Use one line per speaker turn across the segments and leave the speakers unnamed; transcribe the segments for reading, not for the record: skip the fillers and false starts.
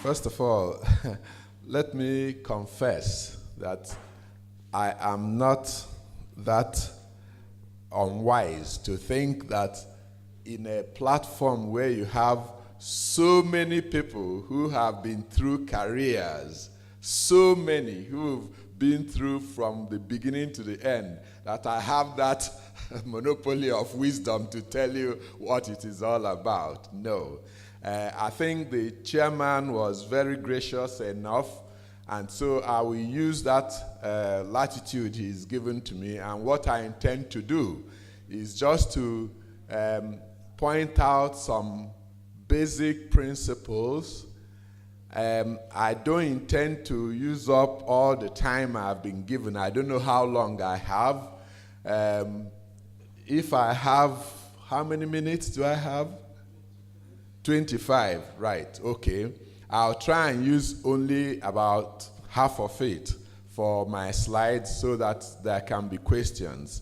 First of all, let me confess that I am not that unwise to think that in a platform where you have so many people who have been through careers, so many who've been through from the beginning to the end, that I have that monopoly of wisdom to tell you what it is all about. No. I think the chairman was very gracious enough, and so I will use that latitude he's given to me. And what I intend to do is just to point out some basic principles. I don't intend to use up all the time I've been given. I don't know how long I have. If I have, how many minutes do I have? 25, right, okay. I'll try and use only about half of it for my slides so that there can be questions.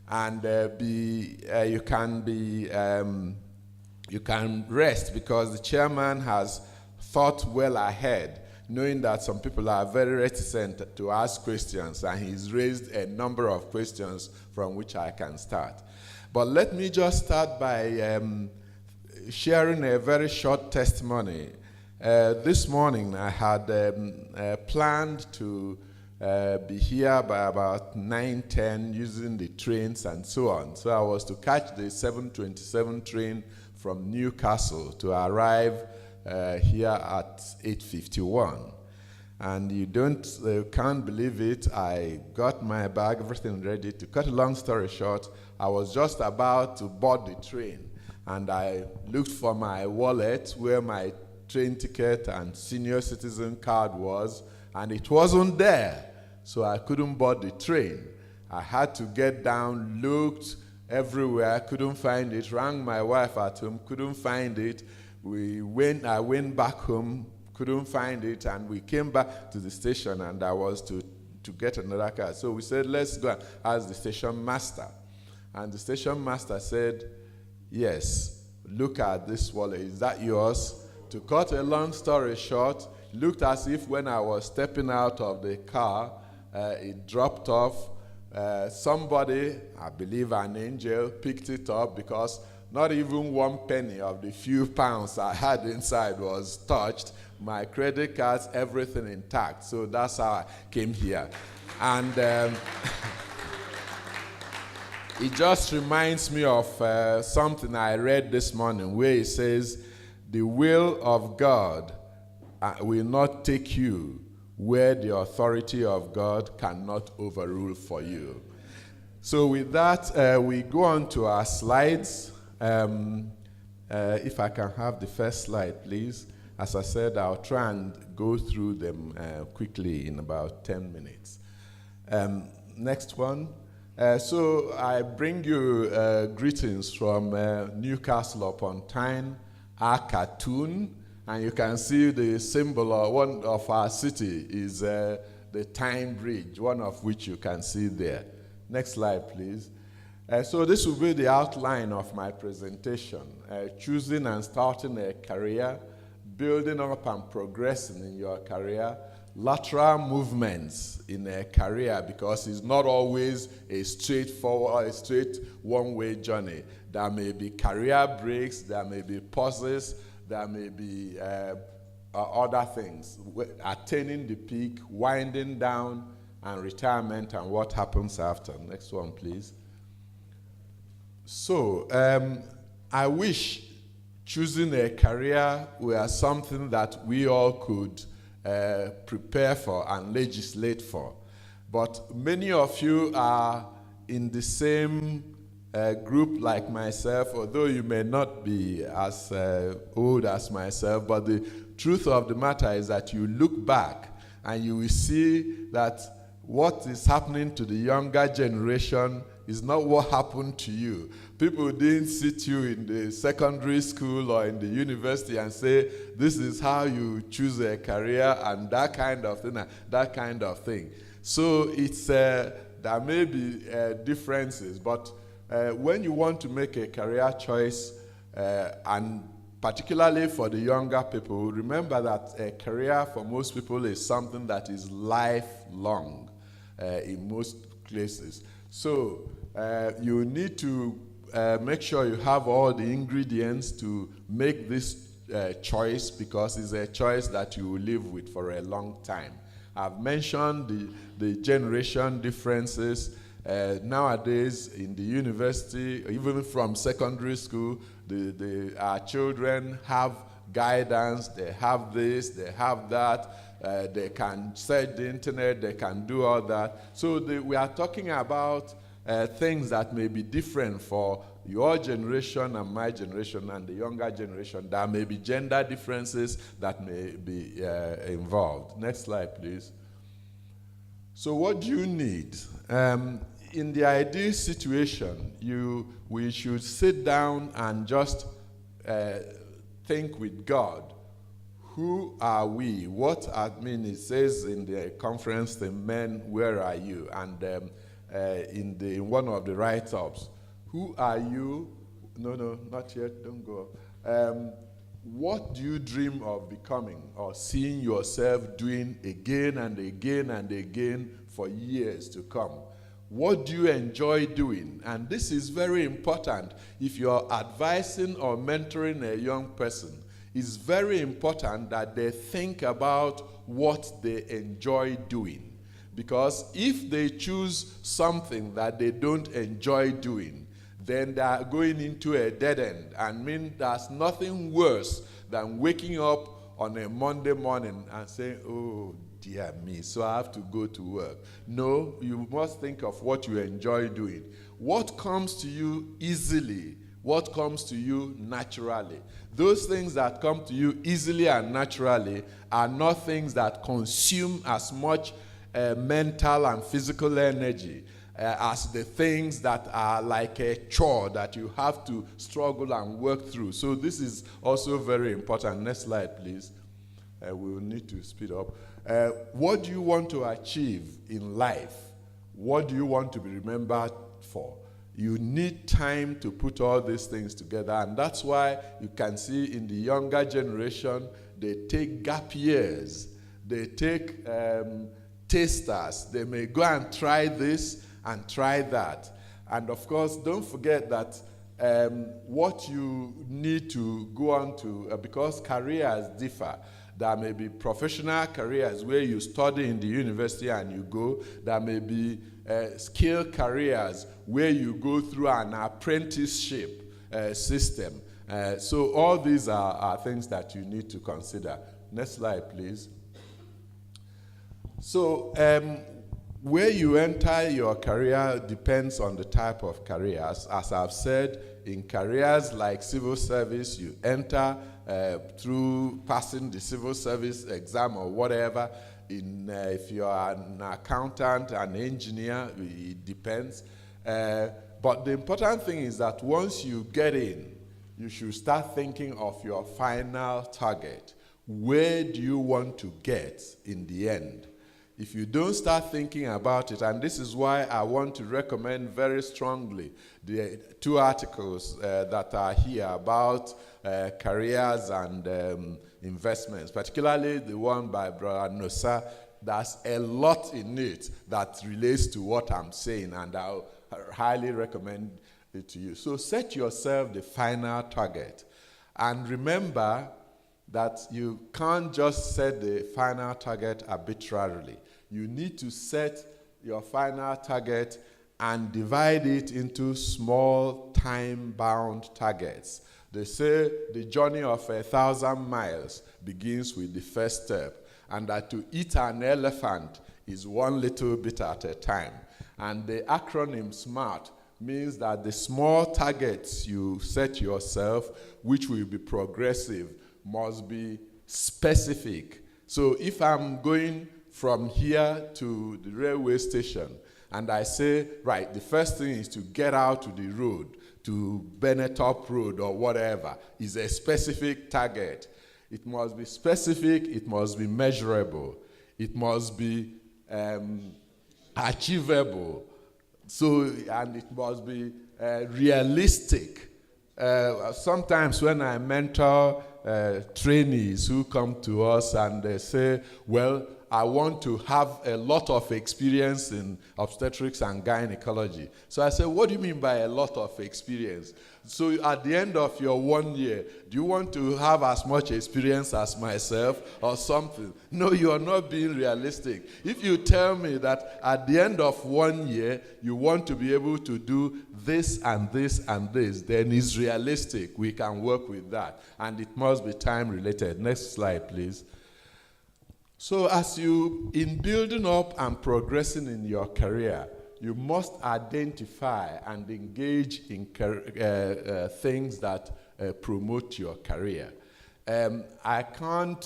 And you can rest because the chairman has thought well ahead, knowing that some people are very reticent to ask questions, and he's raised a number of questions from which I can start. But let me just start by sharing a very short testimony. This morning I had planned to be here by about 9:10 using the trains and so on. So I was to catch the 7:27 train from Newcastle to arrive here at 8:51. And you can't believe it, I got my bag, everything ready. To cut a long story short, I was just about to board the train, and I looked for my wallet where my train ticket and senior citizen card was, and it wasn't there. So I couldn't board the train. I had to get down, looked everywhere, couldn't find it, rang my wife at home, couldn't find it. I went back home, couldn't find it, and we came back to the station, and I was to get another car. So we said, let's go and ask the station master. And the station master said, yes, look at this wallet, is that yours? To cut a long story short, looked as if when I was stepping out of the car, it dropped off. Somebody, I believe an angel, picked it up because not even 1 penny of the few pounds I had inside was touched. My credit cards, everything intact. So that's how I came here. And it just reminds me of something I read this morning where it says, the will of God will not take you where the authority of God cannot overrule for you. So with that, we go on to our slides. If I can have the first slide, please. As I said, I'll try and go through them quickly in about 10 minutes. Next one. So I bring you greetings from Newcastle upon Tyne, our cartoon, and you can see the symbol of one of our city is the Tyne Bridge, one of which you can see there. Next slide, please. So this will be the outline of my presentation, choosing and starting a career, building up and progressing in your career, lateral movements in a career, because it's not always a straightforward, a straight one-way journey. There may be career breaks, there may be pauses, there may be other things, attaining the peak, winding down, and retirement, and what happens after. Next one, please. So, I wish choosing a career were something that we all could prepare for and legislate for. But many of you are in the same group like myself, although you may not be as old as myself, but the truth of the matter is that you look back and you will see that what is happening to the younger generation is not what happened to you. People didn't sit you in the secondary school or in the university and say, this is how you choose a career and that kind of thing, that kind of thing. So it's there may be differences, but when you want to make a career choice and particularly for the younger people, remember that a career for most people is something that is lifelong in most places. So you need to make sure you have all the ingredients to make this choice, because it's a choice that you will live with for a long time. I've mentioned the generation differences. Nowadays in the university, even from secondary school, our children have guidance, they have this, they have that, they can search the internet, they can do all that. So we are talking about things that may be different for your generation and my generation and the younger generation. There may be gender differences that may be involved. Next slide, please. So what do you need? In the ideal situation, we should sit down and just think with God. Who are we? It says in the conference, the men, where are you? And in one of the write-ups, who are you? No, not yet, don't go. What do you dream of becoming or seeing yourself doing again and again and again for years to come? What do you enjoy doing? And this is very important. If you're advising or mentoring a young person, it's very important that they think about what they enjoy doing. Because if they choose something that they don't enjoy doing, then they are going into a dead end. And there's nothing worse than waking up on a Monday morning and saying, oh, dear me, so I have to go to work. No, you must think of what you enjoy doing. What comes to you easily, what comes to you naturally. Those things that come to you easily and naturally are not things that consume as much mental and physical energy as the things that are like a chore that you have to struggle and work through. So this is also very important. Next slide, please. We will need to speed up. What do you want to achieve in life? What do you want to be remembered for? You need time to put all these things together, and that's why you can see in the younger generation, they take gap years. They take tasters. They may go and try this and try that. And of course, don't forget that what you need to go on to, because careers differ. There may be professional careers where you study in the university and you go. There may be skill careers where you go through an apprenticeship system. So all these are things that you need to consider. Next slide, please. So where you enter your career depends on the type of careers. As I've said, in careers like civil service, you enter through passing the civil service exam or whatever. If you are an accountant, an engineer, it depends. But the important thing is that once you get in, you should start thinking of your final target. Where do you want to get in the end? If you don't start thinking about it, and this is why I want to recommend very strongly the two articles that are here about careers and investments, particularly the one by Brother Nosa. There's a lot in it that relates to what I'm saying, and I'll highly recommend it to you. So set yourself the final target, and remember that you can't just set the final target arbitrarily. You need to set your final target and divide it into small time-bound targets. They say the journey of 1,000 miles begins with the first step, and that to eat an elephant is one little bit at a time. And the acronym SMART means that the small targets you set yourself, which will be progressive, must be specific. So if I'm going from here to the railway station, and I say, right, the first thing is to get out to the road, to Bennetop Road or whatever, is a specific target. It must be specific, it must be measurable, it must be achievable, and it must be realistic. Sometimes when I mentor trainees who come to us and they say, well, I want to have a lot of experience in obstetrics and gynecology. So I say, what do you mean by a lot of experience? So at the end of your 1 year, do you want to have as much experience as myself or something? No, you are not being realistic. If you tell me that at the end of 1 year, you want to be able to do this and this and this, then it's realistic. We can work with that. And it must be time related. Next slide, please. So as you, in building up and progressing in your career, you must identify and engage in things that promote your career. I can't,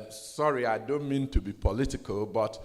sorry, I don't mean to be political, but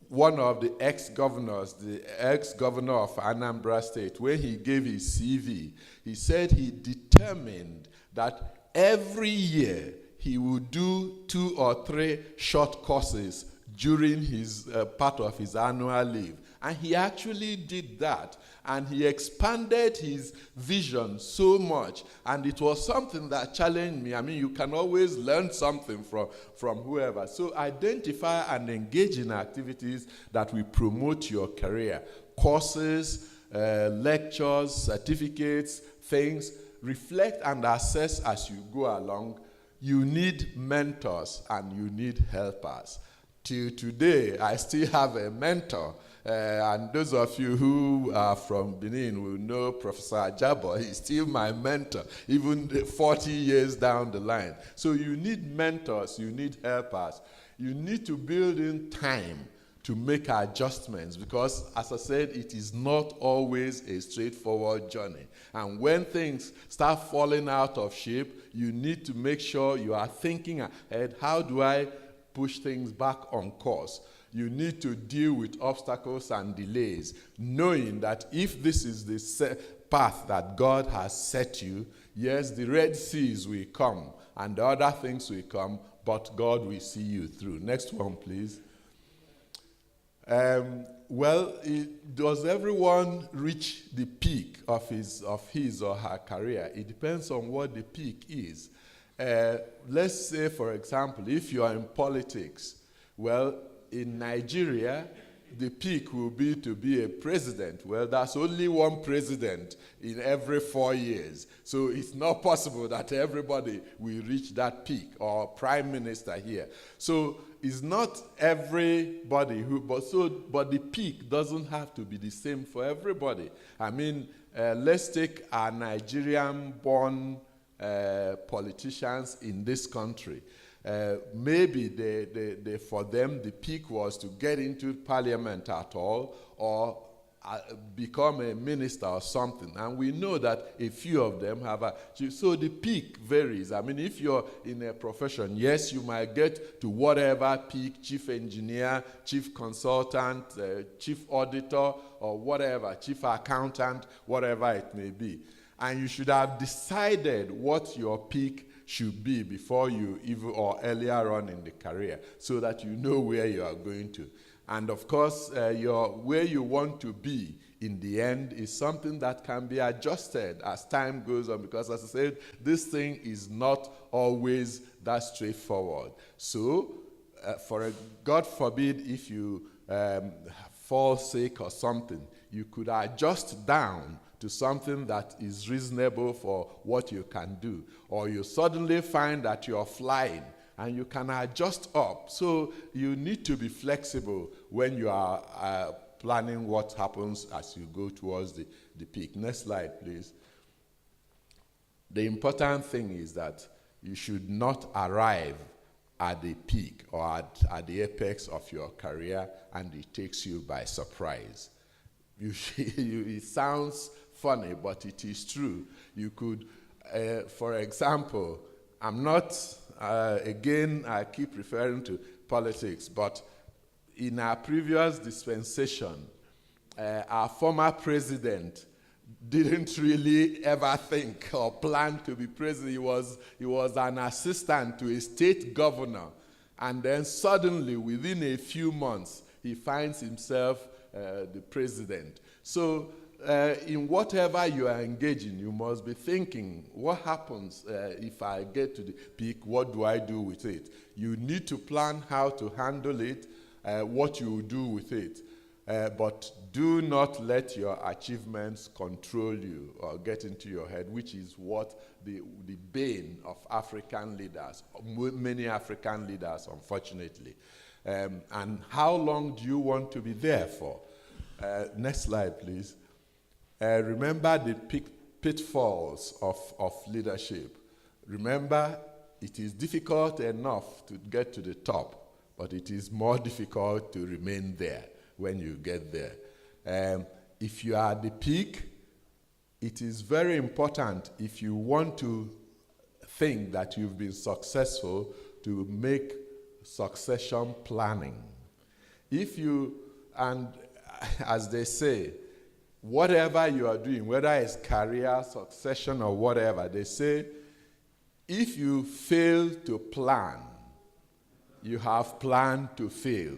one of the ex-governors, the ex-governor of Anambra State, when he gave his CV, he said he determined that every year he would do 2 or 3 short courses during his part of his annual leave. And he actually did that. And he expanded his vision so much. And it was something that challenged me. I mean, you can always learn something from whoever. So identify and engage in activities that will promote your career. Courses, lectures, certificates, things. Reflect and assess as you go along. You need mentors and you need helpers. Till today, I still have a mentor. And those of you who are from Benin will know Professor Ajabo. He's still my mentor, even 40 years down the line. So you need mentors, you need helpers. You need to build in time to make adjustments because, as I said, it is not always a straightforward journey. And when things start falling out of shape, you need to make sure you are thinking ahead, how do I push things back on course? You need to deal with obstacles and delays, knowing that if this is the path that God has set you, yes, the Red Seas will come and the other things will come, but God will see you through. Next one, please. Does everyone reach the peak of his or her career? It depends on what the peak is. Let's say, for example, if you are in politics, well, in Nigeria, the peak will be to be a president. Well, that's only one president in every 4 years. So it's not possible that everybody will reach that peak, or prime minister here. So it's not everybody but the peak doesn't have to be the same for everybody. I mean, let's take our Nigerian-born politicians in this country. Maybe for them the peak was to get into parliament at all or become a minister or something. And we know that a few of them have so the peak varies. I mean, if you're in a profession, yes, you might get to whatever peak, chief engineer, chief consultant, chief auditor, or whatever, chief accountant, whatever it may be. And you should have decided what your peak should be before you or earlier on in the career, so that you know where you are going to. And of course, where you want to be in the end is something that can be adjusted as time goes on, because as I said, this thing is not always that straightforward. So, God forbid, if you fall sick or something, you could adjust down to something that is reasonable for what you can do. Or you suddenly find that you're flying and you can adjust up. So you need to be flexible when you are planning what happens as you go towards the peak. Next slide, please. The important thing is that you should not arrive at the peak or at the apex of your career and it takes you by surprise. It sounds funny, but it is true. You could, for example, I'm not, again, I keep referring to politics, but in our previous dispensation, our former president didn't really ever think or plan to be president. He was an assistant to a state governor, and then suddenly, within a few months, he finds himself the president. So in whatever you are engaging, you must be thinking, what happens if I get to the peak? What do I do with it? You need to plan how to handle it, what you will do with it. But do not let your achievements control you or get into your head, which is what the bane of African leaders, many African leaders, unfortunately. And how long do you want to be there for? Next slide, please. Remember the pitfalls of leadership. Remember, it is difficult enough to get to the top, but it is more difficult to remain there when you get there. If you are at the peak, it is very important, if you want to think that you've been successful, to make succession planning. And as they say, whatever you are doing, whether it's career, succession, or whatever, they say, if you fail to plan, you have planned to fail.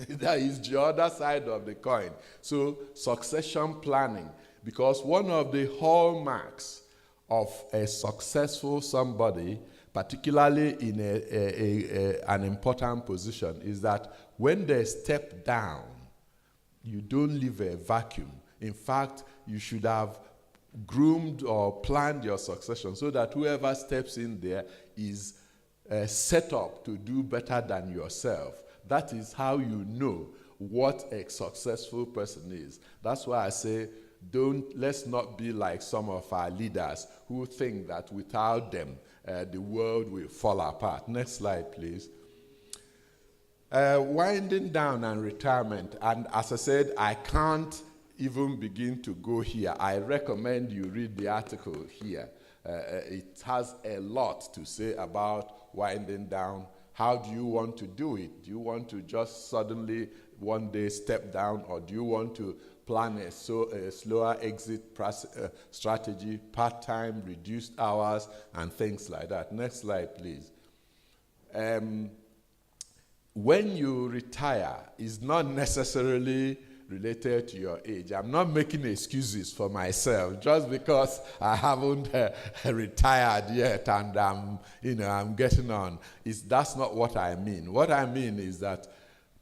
That is the other side of the coin. So, succession planning, because one of the hallmarks of a successful somebody, particularly in an important position, is that when they step down, you don't leave a vacuum. In fact, you should have groomed or planned your succession so that whoever steps in there is set up to do better than yourself. That is how you know what a successful person is. That's why I say, let's not be like some of our leaders who think that without them, the world will fall apart. Next slide, please. Winding down and retirement. And as I said, I can't even begin to go here. I recommend you read the article here. It has a lot to say about winding down. How do you want to do it? Do you want to just suddenly one day step down, or do you want to plan a slower exit strategy, part-time, reduced hours, and things like that? Next slide, please. When you retire, it's not necessarily related to your age. I'm not making excuses for myself just because I haven't retired yet and I'm getting on. That's not what I mean. What I mean is that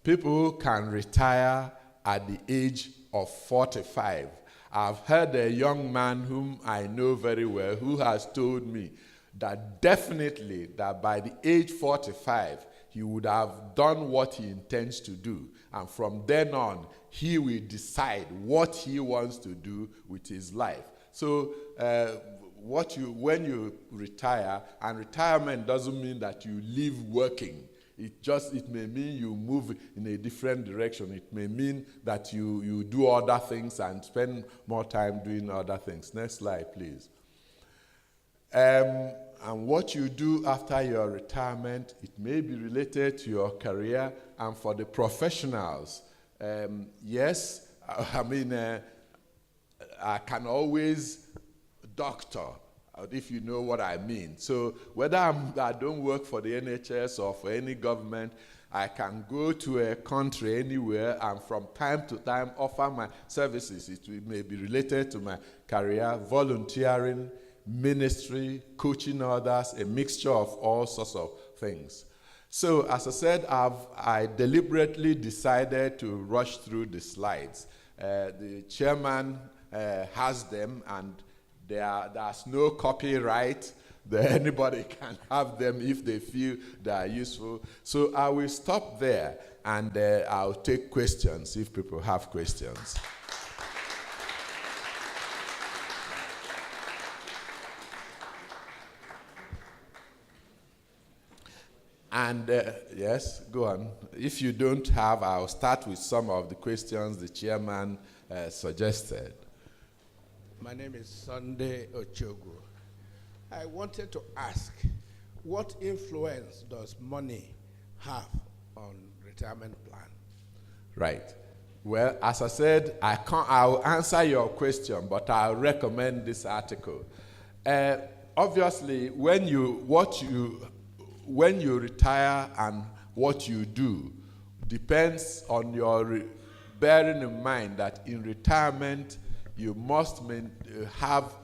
people can retire at the age of 45. I've heard a young man whom I know very well who has told me that definitely that by the age 45, he would have done what he intends to do. And from then on, he will decide what he wants to do with his life. So when you retire, and retirement doesn't mean that you leave working. It may mean you move in a different direction. It may mean that you do other things and spend more time doing other things. Next slide, please. And what you do after your retirement, it may be related to your career. And for the professionals, yes, I can always doctor, if you know what I mean. So whether I don't work for the NHS or for any government, I can go to a country anywhere and from time to time offer my services. It may be related to my career, volunteering, ministry, coaching others, a mixture of all sorts of things. So, as I said, I deliberately decided to rush through the slides. The chairman has them, and there's no copyright. Anybody can have them if they feel they are useful. So I will stop there, and I'll take questions if people have questions. And yes, go on. If you don't have, I'll start with some of the questions the chairman suggested.
My name is Sunday Ochogo. I wanted to ask, what influence does money have on retirement plan?
Right. Well, as I said, I'll answer your question, but I'll recommend this article. Obviously, when you retire and what you do depends on your bearing in mind that in retirement you must have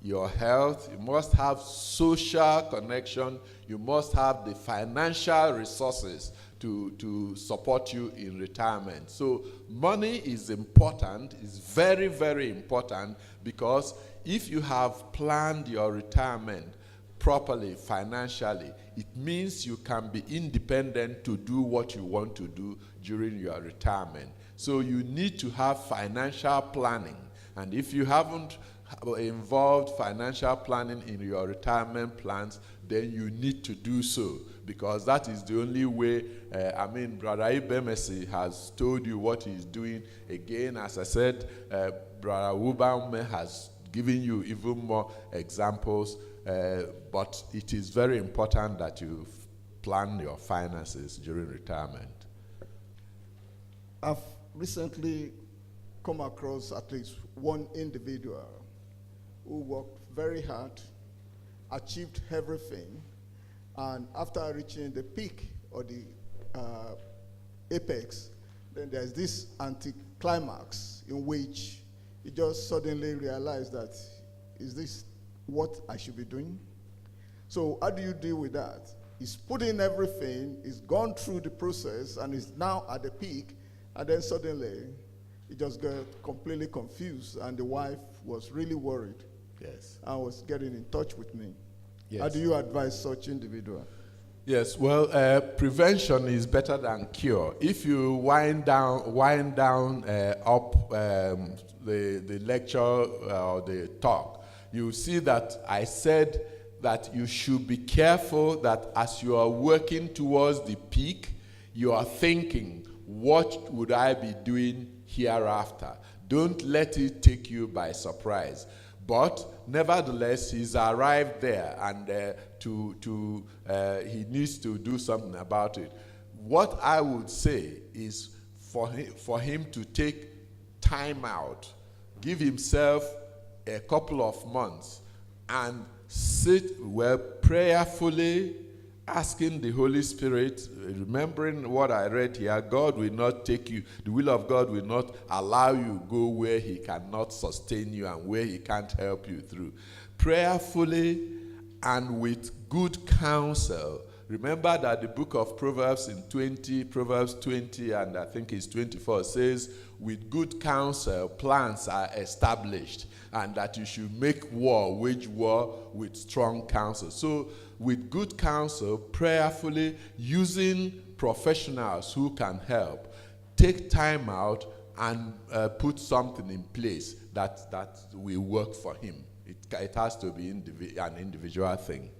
your health, you must have social connection, you must have the financial resources to support you in retirement. So money is important, is very, very important, because if you have planned your retirement properly financially, it means you can be independent to do what you want to do during your retirement. So you need to have financial planning. And if you haven't involved financial planning in your retirement plans, then you need to do so, because that is the only way. Brother Ibemesi has told you what he's doing. Again, as I said, Brother Wubaume has given you even more examples, but it is very important that you plan your finances during retirement.
I've recently come across at least one individual who worked very hard, achieved everything, and after reaching the peak or the apex, then there's this anticlimax in which he just suddenly realized that, is this what I should be doing? So how do you deal with that? He's put in everything, he's gone through the process, and is now at the peak, and then suddenly he just got completely confused, and the wife was really worried.
Yes.
And was getting in touch with me.
Yes.
How do you advise such individual?
Yes, well, prevention is better than cure. If you wind down the lecture or the talk, you see that I said that you should be careful that as you are working towards the peak, you are thinking, what would I be doing hereafter? Don't let it take you by surprise. But nevertheless, he's arrived there, and he needs to do something about it. What I would say is for him to take time out, give himself a couple of months, and sit prayerfully, asking the Holy Spirit, remembering what I read here. God will not take you, the will of God will not allow you go where he cannot sustain you and where he can't help you through. Prayerfully and with good counsel. Remember that the book of Proverbs Proverbs 20 and I think it's 24 says, with good counsel plans are established, and that you should wage war with strong counsel. So with good counsel, prayerfully, using professionals who can help, take time out and put something in place that will work for him. It has to be an individual thing.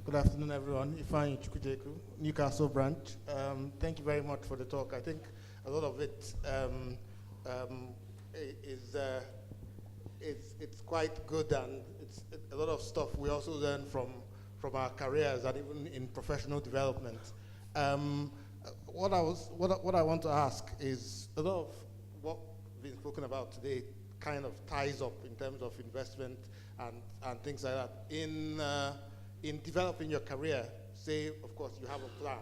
Good afternoon, everyone. Ifeanyi Chukwujeku, Newcastle branch. Thank you very much for the talk. I think a lot of it it's quite good, and it's a lot of stuff we also learn from our careers and even in professional development. What I want to ask is, a lot of what we've been spoken about today kind of ties up in terms of investment and things like that. In developing your career, say, of course, you have a plan,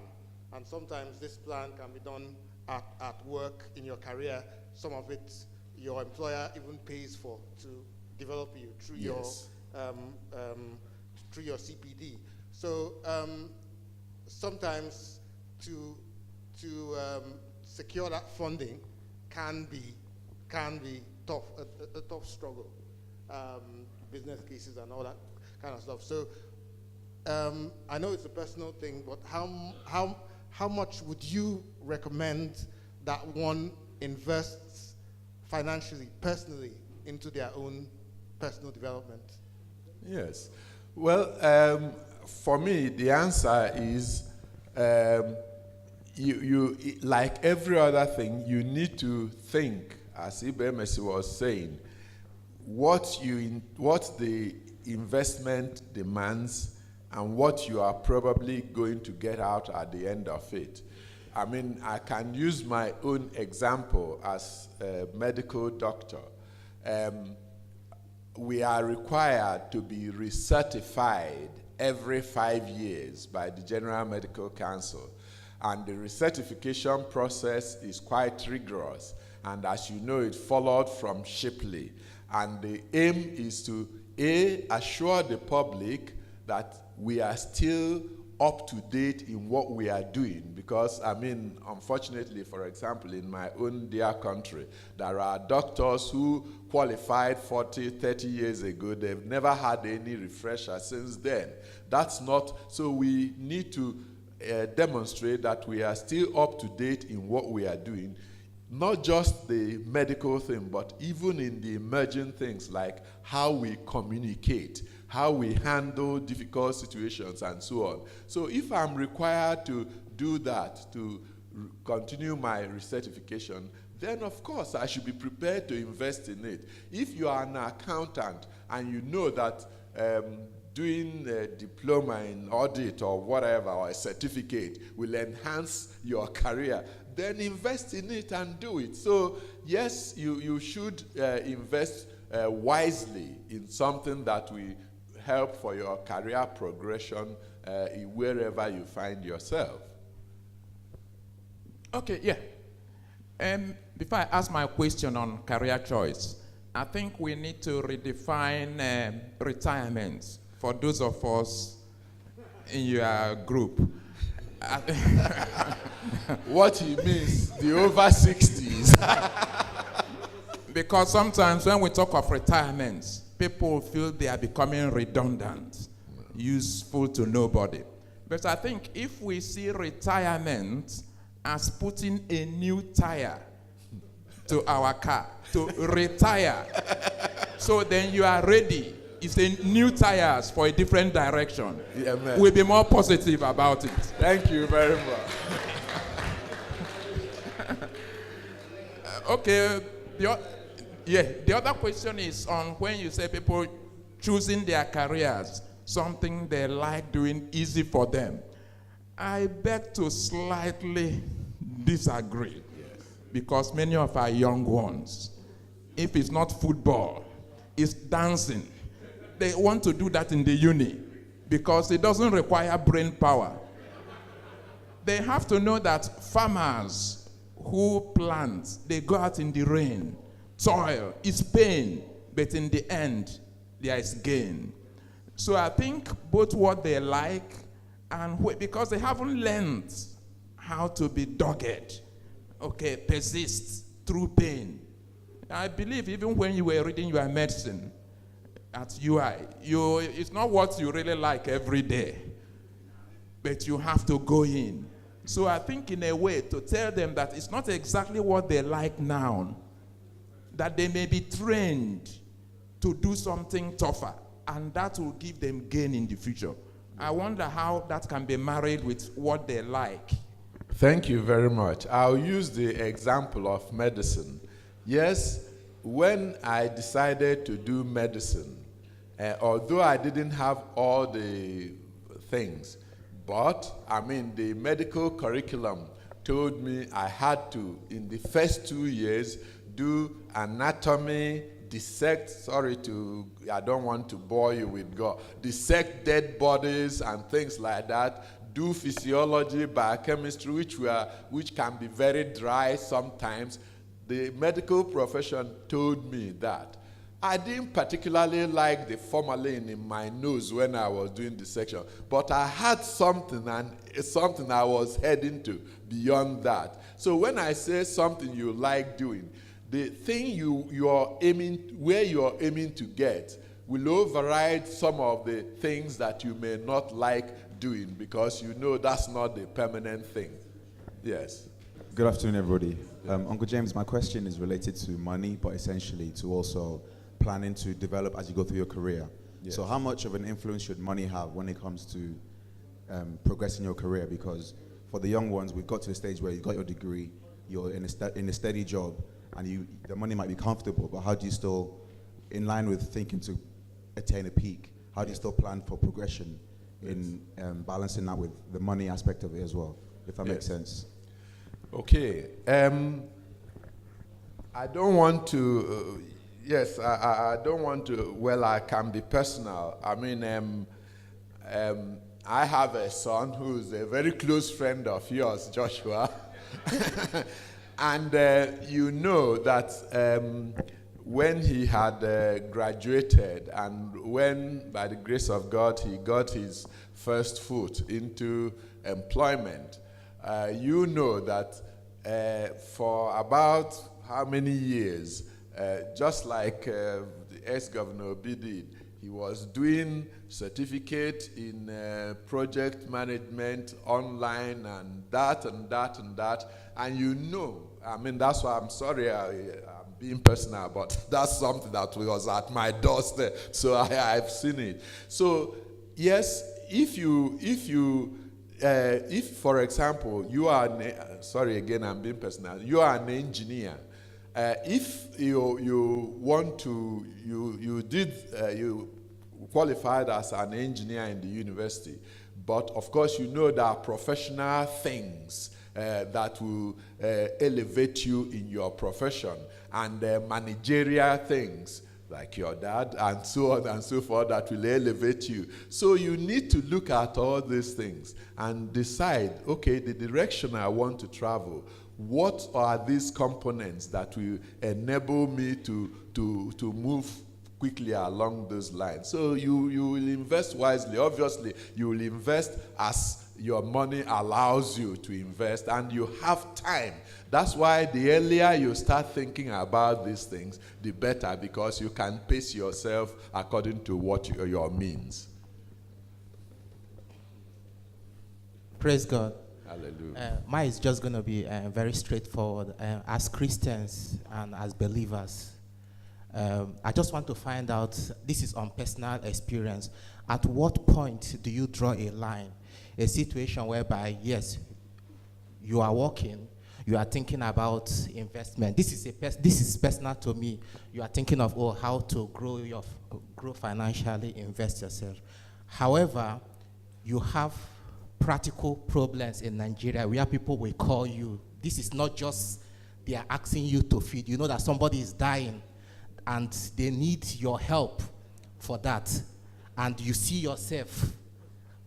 and sometimes this plan can be done at work in your career. Some of it your employer even pays for to develop you through
Yes.
through your CPD. So sometimes to secure that funding can be tough, a tough struggle, business cases and all that kind of stuff. So I know it's a personal thing, but how much would you recommend that one invests financially, personally, into their own personal development?
Yes. Well, for me, the answer is you like every other thing, you need to think, as Ibemesi was saying, what the investment demands and what you are probably going to get out at the end of it. I mean, I can use my own example as a medical doctor. We are required to be recertified every 5 years by the General Medical Council. And the recertification process is quite rigorous. And as you know, it followed from Shipley. And the aim is to, assure the public that we are still up to date in what we are doing. Because, I mean, unfortunately, for example, in my own dear country, there are doctors who qualified 40, 30 years ago. They've never had any refresher since then. That's not, so we need to demonstrate that we are still up to date in what we are doing. Not just the medical thing, but even in the emerging things like how we communicate, how we handle difficult situations, and so on. So if I'm required to do that, to continue my recertification, then of course I should be prepared to invest in it. If you are an accountant and you know that doing a diploma in audit or whatever, or a certificate, will enhance your career, then invest in it and do it. So yes, you should invest wisely in something that will help for your career progression wherever you find yourself.
Okay, yeah. Before I ask my question on career choice, I think we need to redefine retirement for those of us in your group.
What he means, the over 60s.
Because sometimes when we talk of retirement, people feel they are becoming redundant, useful to nobody. But I think if we see retirement as putting a new tire to our car, to retire, so then you are ready. It's a new tires for a different direction.
Yeah, man.
We'll be more positive about it.
Thank you very much.
Okay, the other question is on when you say people choosing their careers, something they like doing easy for them. I beg to slightly disagree.
Yes.
Because many of our young ones, if it's not football, it's dancing. They want to do that in the uni because it doesn't require brain power. They have to know that farmers who plant, they go out in the rain, toil, it's pain, but in the end, there is gain. So I think both what they like and because they haven't learned how to be dogged, okay, persist through pain. I believe even when you were reading your medicine at UI, it's not what you really like every day, but you have to go in. So I think in a way to tell them that it's not exactly what they like now, that they may be trained to do something tougher, and that will give them gain in the future. I wonder how that can be married with what they like.
Thank you very much. I'll use the example of medicine. Yes, when I decided to do medicine, although I didn't have all the things, but I mean the medical curriculum told me I had to, in the first 2 years, do anatomy, I don't want to bore you with God, dissect dead bodies and things like that, do physiology, biochemistry, which can be very dry sometimes. The medical profession told me that. I didn't particularly like the formalin in my nose when I was doing dissection, but I had something, and it's something I was heading to beyond that. So when I say something you like doing, the thing you're aiming to get will override some of the things that you may not like doing, because you know that's not the permanent thing. Yes.
Good afternoon, everybody. Uncle James, my question is related to money, but essentially to also planning to develop as you go through your career.
Yes.
So how much of an influence should money have when it comes to progressing your career? Because for the young ones, we've got to the stage where you got your degree, you're in a steady job, and the money might be comfortable, but how do you still, in line with thinking to attain a peak, how do you still plan for progression in balancing that with the money aspect of it as well, if that makes sense?
Okay. I don't want to, I don't want to, well, I can be personal. I mean, I have a son who's a very close friend of yours, Joshua. And you know that when he had graduated, and when, by the grace of God, he got his first foot into employment, you know that for about how many years, just like the ex-governor Obi did, he was doing certificate in project management online and that and that and that. And you know, I mean, that's why I'm sorry I'm being personal, but that's something that was at my doorstep. So I've seen it. So yes, if for example, you are, sorry again, I'm being personal, you are an engineer. If you want to, you qualified as an engineer in the university, but of course you know there are professional things that will elevate you in your profession, and managerial things like your dad and so on and so forth that will elevate you. So you need to look at all these things and decide, okay, the direction I want to travel, what are these components that will enable me to move quickly along those lines? So you will invest wisely. Obviously, you will invest as your money allows you to invest, and you have time. That's why the earlier you start thinking about these things, the better, because you can pace yourself according to what your means.
Praise God.
Hallelujah.
Mine is just going to be very straightforward. As Christians and as believers, I just want to find out, this is on personal experience, at what point do you draw a line? A situation whereby, yes, you are working, you are thinking about investment. This is personal to me. You are thinking of how to grow financially, invest yourself. However, you have practical problems in Nigeria where people will call you. This is not just they are asking you to feed. You know that somebody is dying and they need your help for that. And you see yourself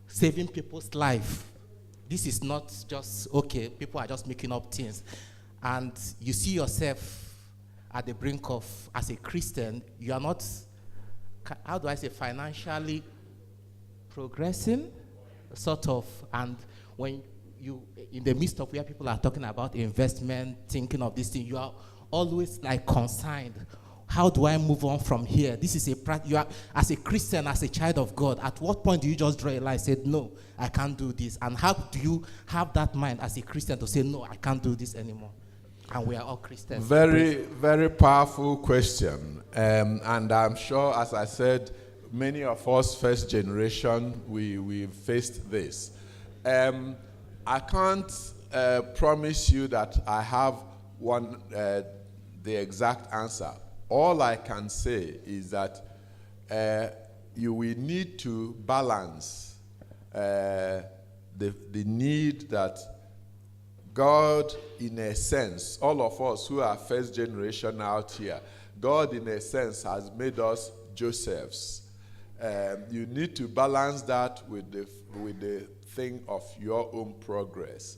saving people's life. This is not just, okay, people are just making up things. And you see yourself at the brink of, as a Christian, you are not, how do I say, financially progressing, sort of. And when you, in the midst of where people are talking about investment, thinking of this thing, you are always like concerned. How do I move on from here? This is you are, as a Christian, as a child of God, at what point do you just draw a line and say, no, I can't do this? And how do you have that mind as a Christian to say, no, I can't do this anymore? And we are all Christians.
Very, very powerful question. And I'm sure, as I said, many of us, first generation, we faced this. I can't promise you that I have the exact answer. All I can say is that you will need to balance the need that God, in a sense, all of us who are first generation out here, God, in a sense, has made us Josephs. You need to balance that with the thing of your own progress.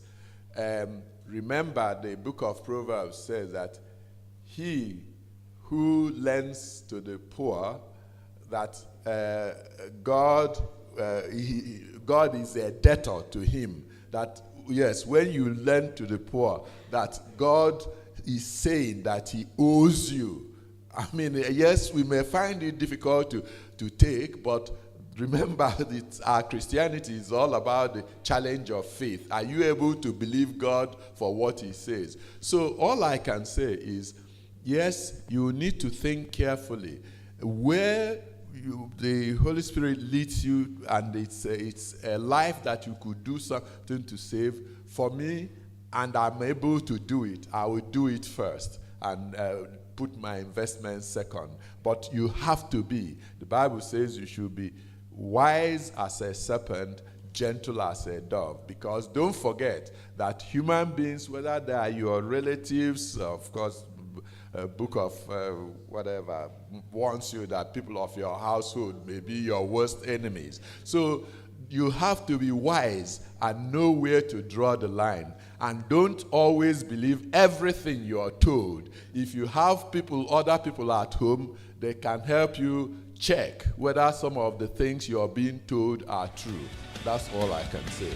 Remember, the book of Proverbs says that he who lends to the poor, that God is a debtor to him. That, yes, when you lend to the poor, that God is saying that he owes you. I mean, yes, we may find it difficult to take, but remember that our Christianity is all about the challenge of faith. Are you able to believe God for what he says? So all I can say is, yes, you need to think carefully where the Holy Spirit leads you, and it's a life that you could do something to save. For me, and I'm able to do it, I will do it first and put my investment second. But you have to be. The Bible says you should be wise as a serpent, gentle as a dove. Because don't forget that human beings, whether they are your relatives, of course, book of whatever warns you that people of your household may be your worst enemies. So you have to be wise and know where to draw the line. And don't always believe everything you're told. If you have other people at home, they can help you check whether some of the things you're being told are true. That's all I can say.